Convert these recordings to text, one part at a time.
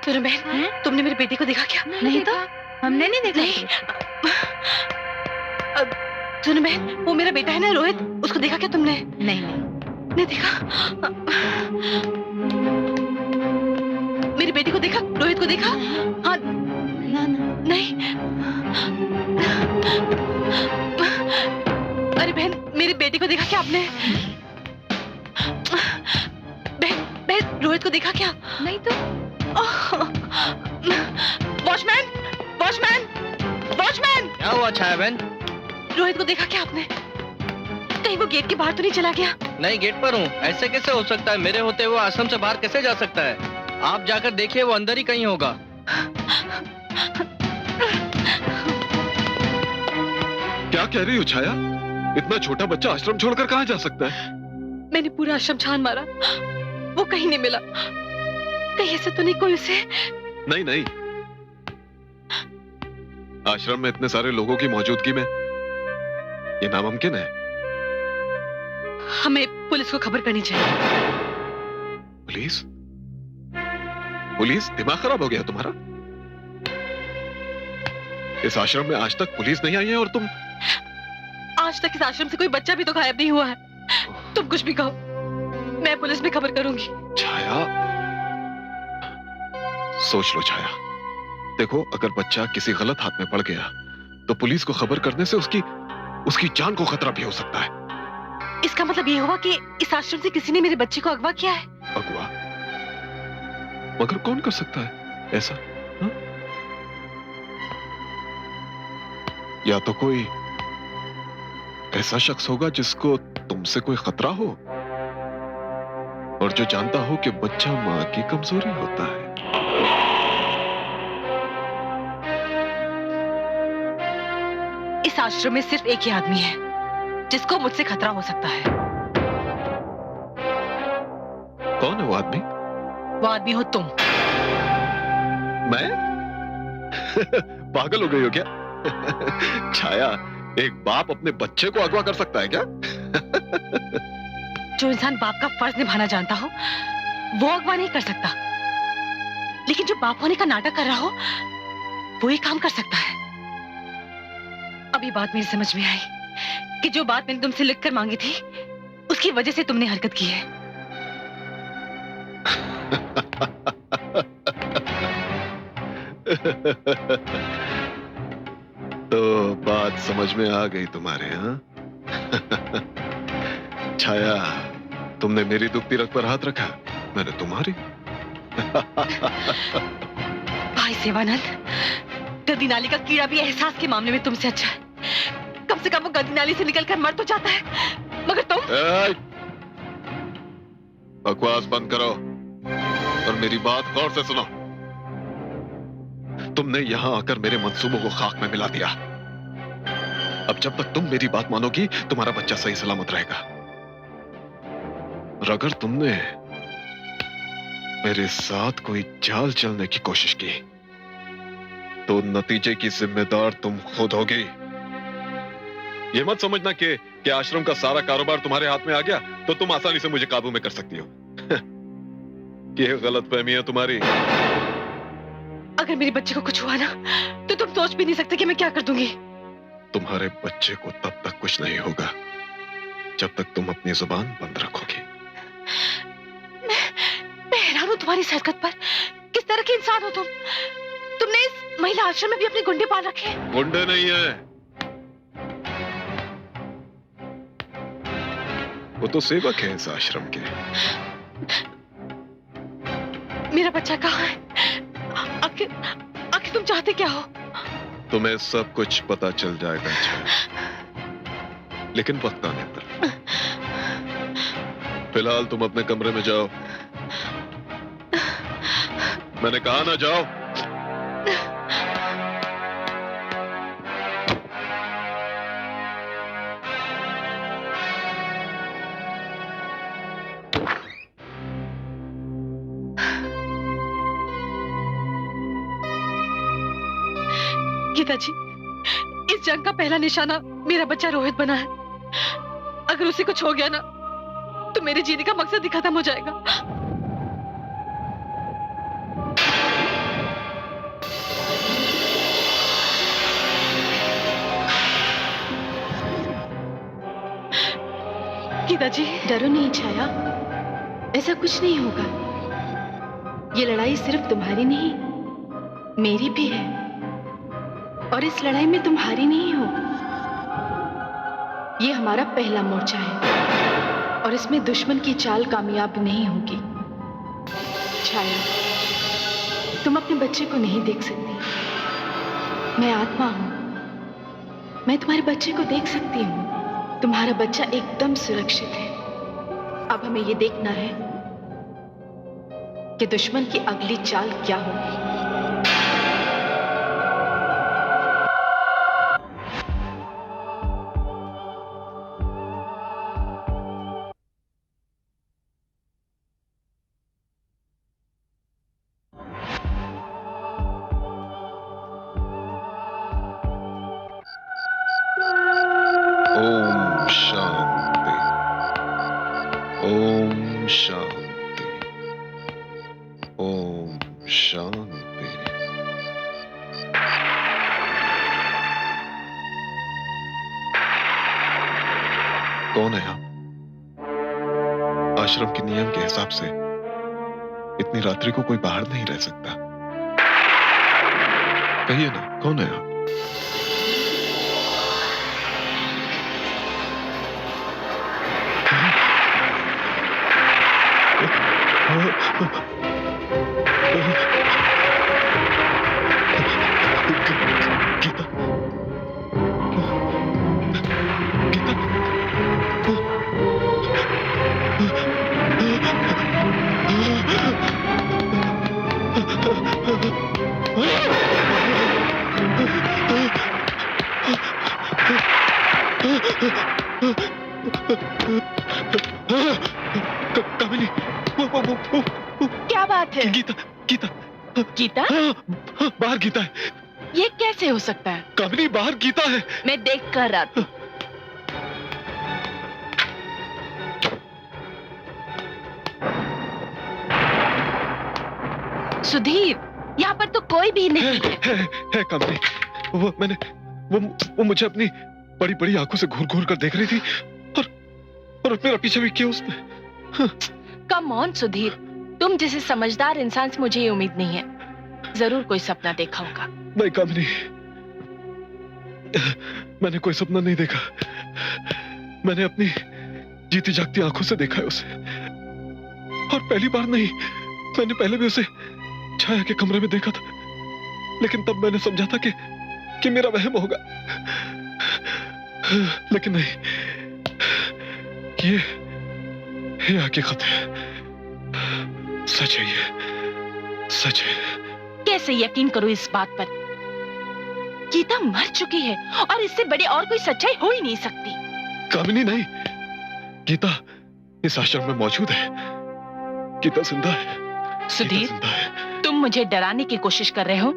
सुनो बहन, तुमने मेरी बेटी को देखा क्या? नहीं तो हमने नहीं देखा। नहीं। सुनो बहन, वो मेरा बेटा है ना रोहित, उसको देखा क्या तुमने? नहीं नहीं नहीं देखा। मेरी बेटी को देखा, रोहित को देखा? हाँ। ना ना नहीं। अरे बहन, मेरी बेटी को देखा क्या आपने? बहन बहन, रोहित को देखा क्या? नहीं तो। Watchman, watchman, watchman! क्या हुआ छाया बहन? रोहित को देखा क्या आपने? कहीं वो गेट के बाहर तो नहीं चला गया? नहीं, गेट पर हूँ। ऐसे कैसे हो सकता है? मेरे होते हुए आश्रम से बाहर कैसे जा सकता है? आप जाकर देखिए, वो अंदर ही कहीं होगा। क्या कह रही हो छाया? इतना छोटा बच्चा आश्रम छोड़कर कहाँ जा सकता है? मैंने पूरा आश्रम छान मारा, वो कहीं नहीं मिला। कहीं ऐसे तो नहीं कोई उसे? नहीं नहीं, आश्रम में इतने सारे लोगों की मौजूदगी में ये नामुमकिन है। हमें पुलिस को खबर करनी चाहिए। पुलिस? पुलिस? दिमाग खराब हो गया तुम्हारा? इस आश्रम में आज तक पुलिस नहीं आई है और तुम? आज तक इस आश्रम से कोई बच्चा भी तो गायब नहीं हुआ है। तुम कुछ भी कहो, मैं पुलिस में खबर करूंगी। छाया, सोच लो छाया। देखो, अगर बच्चा किसी गलत हाथ में पड़ गया तो पुलिस को खबर करने से उसकी जान को खतरा भी हो सकता है। इसका मतलब ये हुआ कि इस आश्रम से किसी ने मेरे बच्चे को अगवा किया है। अगवा? मगर कौन कर सकता है ऐसा? हा? या तो कोई ऐसा शख्स होगा जिसको तुमसे कोई खतरा हो और जो जानता हो कि बच्चा मां की कमजोरी होता है। इस आश्रम में सिर्फ एक ही आदमी है जिसको मुझसे खतरा हो सकता है। कौन है वो आदमी? वो आदमी हो तुम। मैं? पागल हो गई हो क्या? छाया, एक बाप अपने बच्चे को अगवा कर सकता है क्या? जो इंसान बाप का फर्ज निभाना जानता हो वो अगवा नहीं कर सकता, लेकिन जो बाप होने का नाटक कर रहा हो वो ही काम कर सकता है। अभी बात मेरी समझ में आई कि जो बात मैंने तुमसे लिखकर मांगी थी उसकी वजह से तुमने हरकत की है। तो बात समझ में आ गई तुम्हारे? हाँ? छाया, तुमने मेरी दुखती रग पर हाथ रखा, मैंने तुम्हारी। भाई सेवानंद, गद्दी नाली का कीड़ा भी एहसास के मामले में तुमसे अच्छा है। कम से कम वो गद्दी नाली से निकलकर मर तो जाता है, मगर तुम। बकवास बंद करो और मेरी बात गौर से सुनो। तुमने यहां आकर मेरे मंसूबों को खाक में मिला दिया। अब जब तक तुम मेरी बात मानोगी तुम्हारा बच्चा सही सलामत रहेगा, और अगर तुमने मेरे साथ कोई चाल चलने की कोशिश की तो नतीजे की जिम्मेदार तुम खुद होगी। ये मत समझना कि आश्रम का सारा कारोबार तुम्हारे हाथ में आ गया तो तुम आसानी से मुझे काबू में कर सकती हो। ये गलतफहमी है तुम्हारी। अगर मेरे बच्चे को कुछ हुआ ना तो तुम सोच भी नहीं सकते कि मैं क्या कर दूंगी। तुम्हारे बच्चे को तब तक कुछ नहीं होगा जब तक तुम अपनी जुबान बंद रखोगी। मैं हैरान हूं तुम्हारी इस हरकत पर। किस तरह के इंसान हो तुम? तुमने इस महिला आश्रम में भी अपने गुंडे पाल रखे हैं। गुंडे नहीं है, वो तो सेवक है इस आश्रम के। मेरा बच्चा कहाँ है? आखिर तुम चाहते क्या हो? तुम्हें सब कुछ पता चल जाएगा, लेकिन वक्त आने पर। फिलहाल तुम अपने कमरे में जाओ। मैंने कहा ना, जाओ। गीता जी, इस जंग का पहला निशाना मेरा बच्चा रोहित बना है। अगर उसे कुछ हो गया ना तो मेरे जीने का मकसद ही खत्म हो जाएगा। गीता जी। डरो नहीं छाया, ऐसा कुछ नहीं होगा। ये लड़ाई सिर्फ तुम्हारी नहीं, मेरी भी है। और इस लड़ाई में तुम हारी नहीं हो। ये हमारा पहला मोर्चा है और इसमें दुश्मन की चाल कामयाब नहीं होगी। छाया, तुम अपने बच्चे को नहीं देख सकती। मैं आत्मा हूं, मैं तुम्हारे बच्चे को देख सकती हूं। तुम्हारा बच्चा एकदम सुरक्षित है। अब हमें यह देखना है कि दुश्मन की अगली चाल क्या होगी। ओम शांति, ओम शांति, ओम शांति। कौन है आप? आश्रम के नियम के हिसाब से इतनी रात्रि को कोई बाहर नहीं रह सकता। कहिए ना, कौन है आप? गीता, कामिनी, क्या बात है? गीता, गीता, गीता? बाहर गीता है। ये कैसे हो सकता है? कामिनी, बाहर गीता है। मैं देख कर आती। सुधीर, यहाँ पर तो कोई भी नहीं है कामिनी। वो मुझे अपनी बड़ी बड़ी आंखों से घूर घूर कर देख रही थी और मेरा पीछे भी किया उसने। कम ऑन सुधीर, तुम जैसे समझदार इंसान से मुझे ये उम्मीद नहीं है। जरूर कोई सपना देखा होगा। नहीं कामिनी, मैंने कोई सपना नहीं देखा। मैंने अपनी जीती जागती आंखों से देखा है उसे। और पहली बार नहीं, मैंने पहले भी उसे छाया के कमरे में देखा था, लेकिन तब मैंने समझा था कि मेरा वहम होगा। लेकिन नहीं, ये हकीकत है। सच है, ये सच है। कैसे यकीन करूं इस बात पर? गीता मर चुकी है और इससे बड़ी और कोई सच्चाई हो ही नहीं सकती। कामिनी नहीं, गीता इस आश्रम में मौजूद है। गीता जिंदा है। सुधीर, जिंदा है। तुम मुझे डराने की कोशिश कर रहे हो।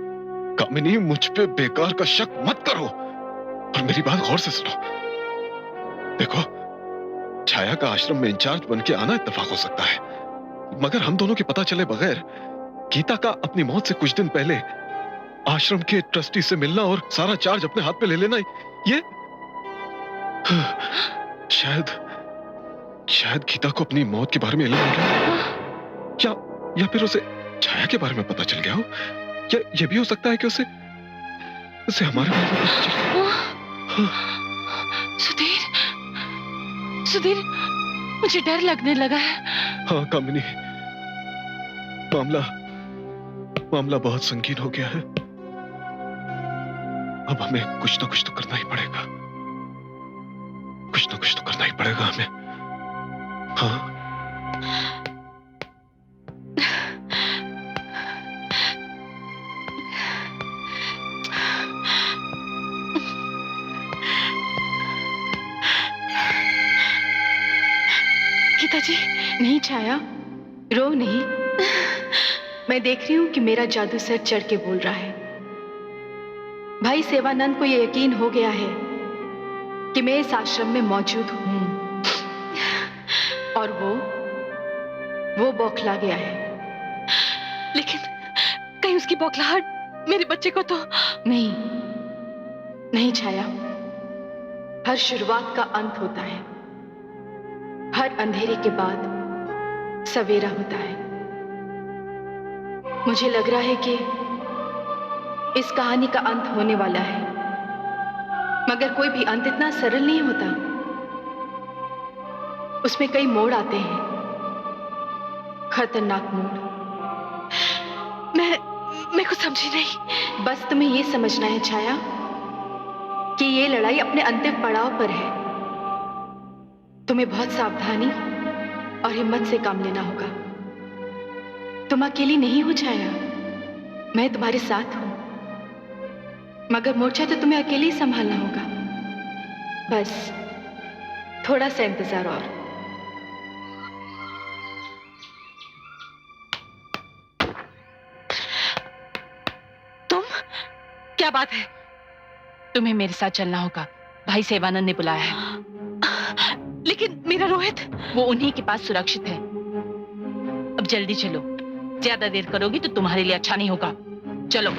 कामिनी, मुझ पे बेकार का शक मत करो और मेरी बात गौर से सुनो। देखो, छाया का आश्रम में इंचार्ज बन के आना इत्तेफाक हो सकता है, मगर हम दोनों के पता चले बगैर गीता का अपनी मौत से कुछ दिन पहले आश्रम के ट्रस्टी से मिलना और सारा चार्ज अपने हाथ पे ले लेना, ये शायद गीता को अपनी मौत के बारे में इल्म हो गया, या फिर उसे छाया के बारे में पता चल गया हो, या ये भी हो सकता है कि उसे हमारे बारे में पता चल गया। सुधीर, मुझे डर लगने लगा है। हाँ कामिनी, मामला बहुत संगीन हो गया है। अब हमें कुछ ना कुछ तो करना ही पड़ेगा। कुछ ना कुछ तो करना ही पड़ेगा हमें। हाँ, गीता जी, नहीं छाया, रो नहीं। मैं देख रही हूं कि मेरा जादू सर चढ़ के बोल रहा है। भाई सेवानंद को यह यकीन हो गया है कि मैं इस आश्रम में मौजूद हूं, और वो बौखला गया है। लेकिन कहीं उसकी बौखलाहट मेरे बच्चे को तो... नहीं छाया, हर शुरुआत का अंत होता है। हर अंधेरे के बाद सवेरा होता है। मुझे लग रहा है कि इस कहानी का अंत होने वाला है, मगर कोई भी अंत इतना सरल नहीं होता। उसमें कई मोड़ आते हैं, खतरनाक मोड़। मैं कुछ समझी नहीं। बस तुम्हें यह समझना है छाया कि ये लड़ाई अपने अंतिम पड़ाव पर है। तुम्हें बहुत सावधानी और हिम्मत से काम लेना होगा। तुम अकेली नहीं हो छाया, मैं तुम्हारे साथ हूं, मगर मोर्चा तो तुम्हें अकेले ही संभालना होगा। बस थोड़ा सा इंतजार और। तुम? क्या बात है? तुम्हें मेरे साथ चलना होगा, भाई सेवानंद ने बुलाया है। लेकिन मेरा रोहित? वो उन्हीं के पास सुरक्षित है। अब जल्दी चलो, ज्यादा देर करोगी तो तुम्हारे लिए अच्छा नहीं होगा। चलो।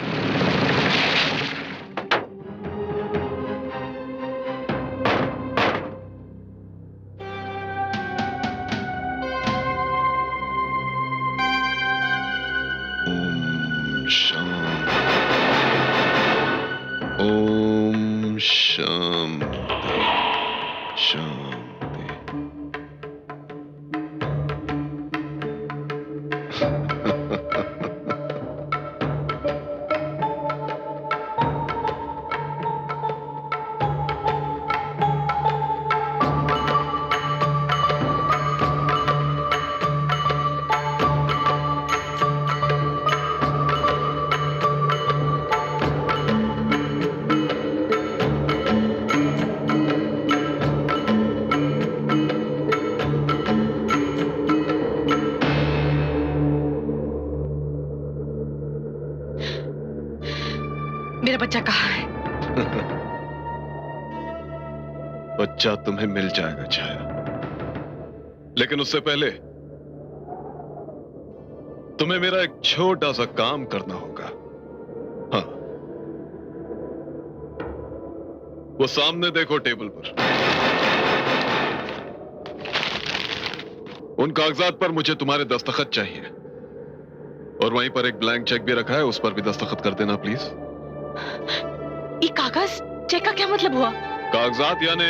ओम शांति, शांति। मेरा बच्चा कहाँ है? बच्चा तुम्हें मिल जाएगा छाया, लेकिन उससे पहले तुम्हें मेरा एक छोटा सा काम करना होगा। हाँ, वो सामने देखो टेबल पर। उन कागजात पर मुझे तुम्हारे दस्तखत चाहिए, और वहीं पर एक ब्लैंक चेक भी रखा है, उस पर भी दस्तखत कर देना प्लीज। ये कागज चेक का क्या मतलब हुआ? कागजात यानी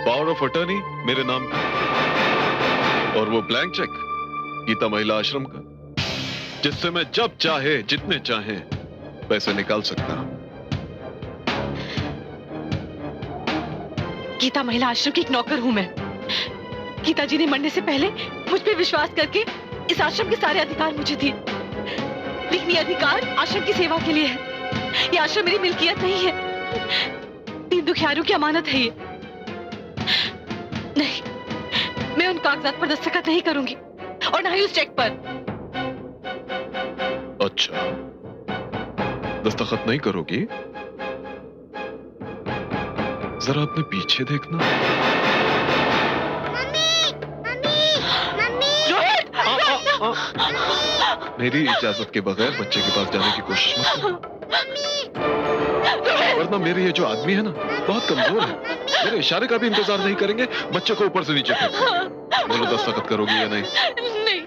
पावर ऑफ अटर्नी मेरे नाम का, और वो ब्लैंक चेक गीता महिला आश्रम का, जिससे मैं जब चाहे जितने चाहे पैसे निकाल सकता हूं। गीता महिला आश्रम की एक नौकर हूं मैं। गीता जी ने मरने से पहले मुझ पे विश्वास करके इस आश्रम के सारे अधिकार मुझे दिए, लेकिन ये अधिकार आश्रम की सेवा के लिए है। ये आश्रम मेरी मिल्कियत नहीं है, तीन दुखियारों की अमानत है ये। नहीं, मैं उन कागजात पर दस्तखत नहीं करूंगी, और ना ही उस चेक पर। अच्छा, दस्तखत नहीं करोगी? जरा अपने पीछे देखना। मेरी इजाजत के बगैर बच्चे के पास जाने की कोशिश मत करो, वरना मेरे ये जो आदमी है ना, बहुत कमजोर है। मेरे इशारे का भी इंतजार नहीं करेंगे, बच्चे को ऊपर से नीचे फेंक। बोलो, दस्तखत करोगी या नहीं? नहीं,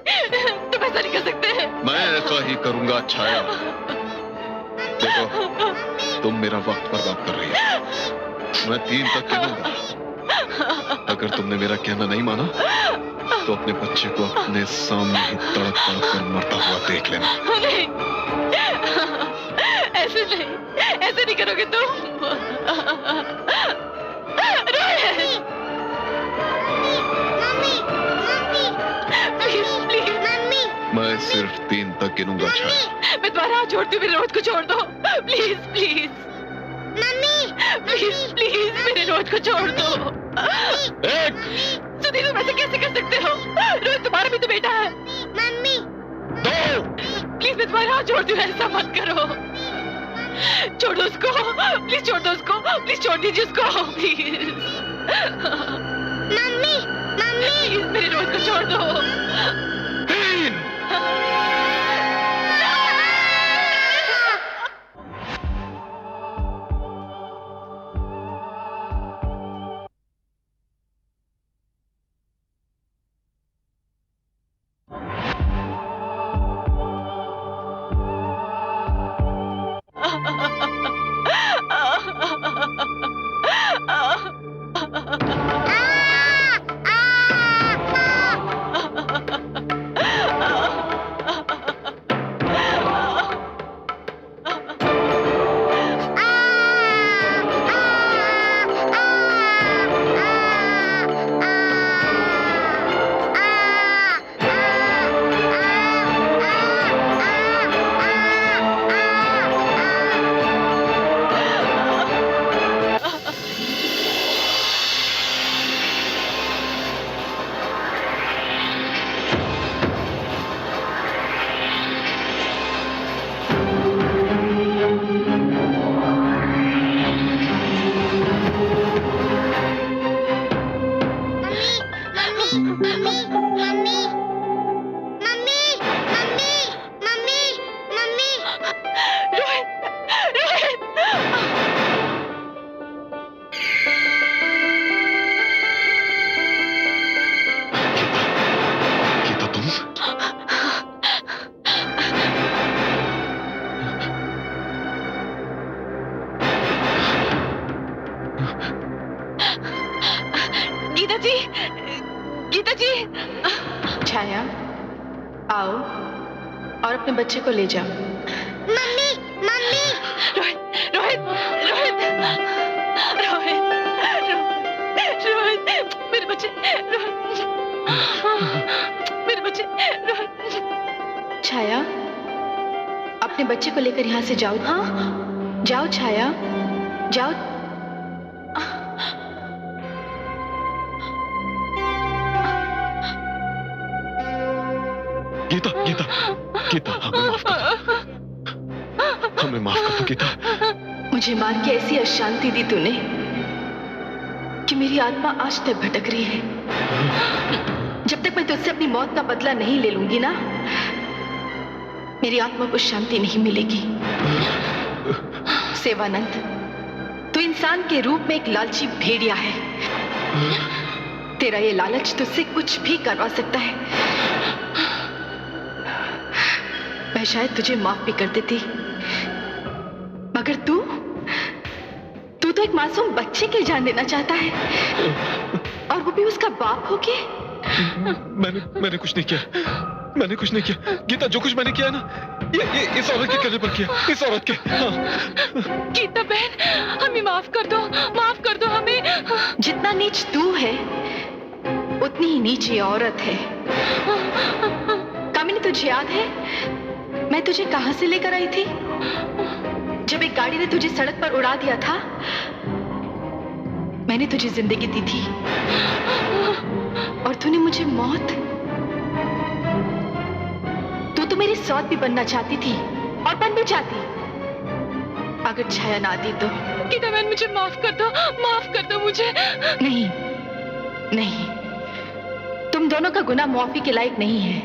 तुम ऐसा नहीं कर सकते हैं। मैं ऐसा ही करूंगा छाया। देखो, तुम मेरा वक्त बर्बाद कर रही हो। मैं 3 तक गिनूंगा। अगर तुमने मेरा कहना नहीं माना तो अपने बच्चे को अपने सामने ही तड़प तड़प कर मरता हुआ देख लेना। नहीं, ऐसे नहीं करोगे तुम। Please please. मैं सिर्फ 3 तक गिनूंगा छाया। मैं तुम्हारा हाथ जोड़ती हूँ, मेरे रोहित को छोड़ दो प्लीज प्लीज। प्लीज प्लीज मेरे रोहित को छोड़ दो। एक, सुधीर, तुम ऐसे कैसे कर सकते हो? रोहित तुम्हारा भी तो बेटा है। 2, प्लीज मैं तुम्हारा हाथ जोड़ती हूँ, ऐसा मत करो। छोड़ दो उसको, प्लीज छोड़ दो उसको, प्लीज छोड़ दीजिए उसको, प्लीज। प्लीज मेरे रोहित को छोड़ दो। 3। आओ और अपने बच्चे को ले जाओ। मम्मी मम्मी रोहित रोहित रोहित रोहित रोहित मेरे बच्चे, रोहित मेरे बच्चे, रोहित। छाया, अपने बच्चे को लेकर यहाँ से जाओ। हाँ, जाओ छाया, जाओ। गीता गीता गीता, हमें माफ कर दो, हमें माफ कर दो गीता। मुझे मार के ऐसी अशांति दी तूने कि मेरी आत्मा आज तक भटक रही है। जब तक मैं तुझसे अपनी मौत का बदला नहीं ले लूंगी ना, मेरी आत्मा को शांति नहीं मिलेगी। सेवानंद, तू इंसान के रूप में एक लालची भेड़िया है। तेरा ये लालच तुझसे कुछ भी करवा सकता है। मैं शायद तुझे माफ भी कर देती, मगर तू तो एक मासूम बच्चे की जान देना चाहता है, और वो भी उसका बाप होके। मैंने कुछ नहीं किया, मैंने कुछ नहीं किया गीता। जो कुछ मैंने किया है ना, ये इस औरत के कहने पर किया, इस औरत के। हाँ। गीता बहन, हमें माफ कर दो हमें। जितना नीच तू है, उतनी ही नीच ये औरत है। कामिनी, तुझे याद है मैं तुझे कहां से लेकर आई थी जब एक गाड़ी ने तुझे सड़क पर उड़ा दिया था? मैंने तुझे जिंदगी दी थी और तूने मुझे मौत। तू तो मेरी सौत भी बनना चाहती थी और बन भी जाती, अगर छाया ना आती तो। गीता बहन, मुझे माफ कर दो मुझे। नहीं नहीं, तुम दोनों का गुनाह माफी के लायक नहीं है।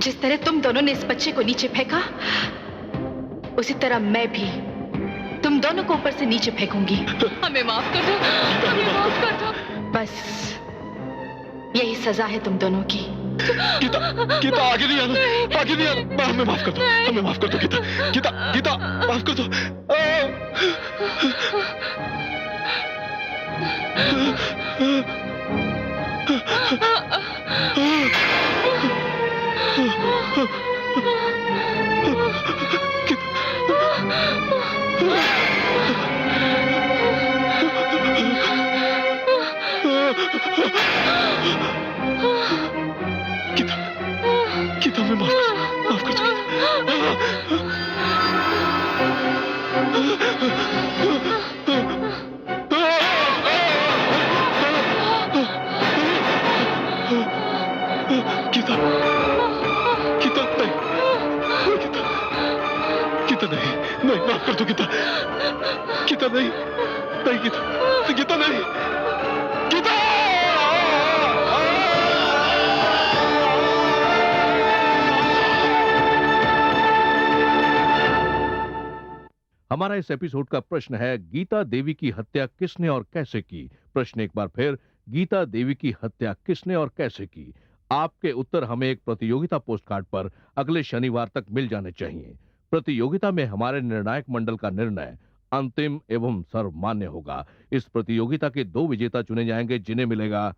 जिस तरह तुम दोनों ने इस बच्चे को नीचे फेंका, उसी तरह मैं भी तुम दोनों को ऊपर से नीचे फेंकूंगी। हमें माफ कर दो, हमें माफ कर दो। बस यही सजा है तुम दोनों की। गीता गीता, आगे नहीं आना, आगे नहीं आना। हमें माफ कर दो, हमें माफ कर दो गीता। गीता गीता, माफ कर दो। गीता गीता, हमें माफ कर दो। गीता गीता, नहीं गीता, गीता नहीं, नहीं, माफ कर दो गीता। गीता नहीं, नहीं गीता, गीता नहीं, गीता। हमारा इस एपिसोड का प्रश्न है, गीता देवी की हत्या किसने और कैसे की? प्रश्न एक बार फिर, गीता देवी की हत्या किसने और कैसे की? आपके उत्तर हमें एक प्रतियोगिता पोस्ट कार्ड पर अगले शनिवार तक मिल जाने चाहिए। प्रतियोगिता में हमारे निर्णायक मंडल का निर्णय अंतिम एवं सर्वमान्य होगा। इस प्रतियोगिता के 2 विजेता चुने जाएंगे, जिन्हें मिलेगा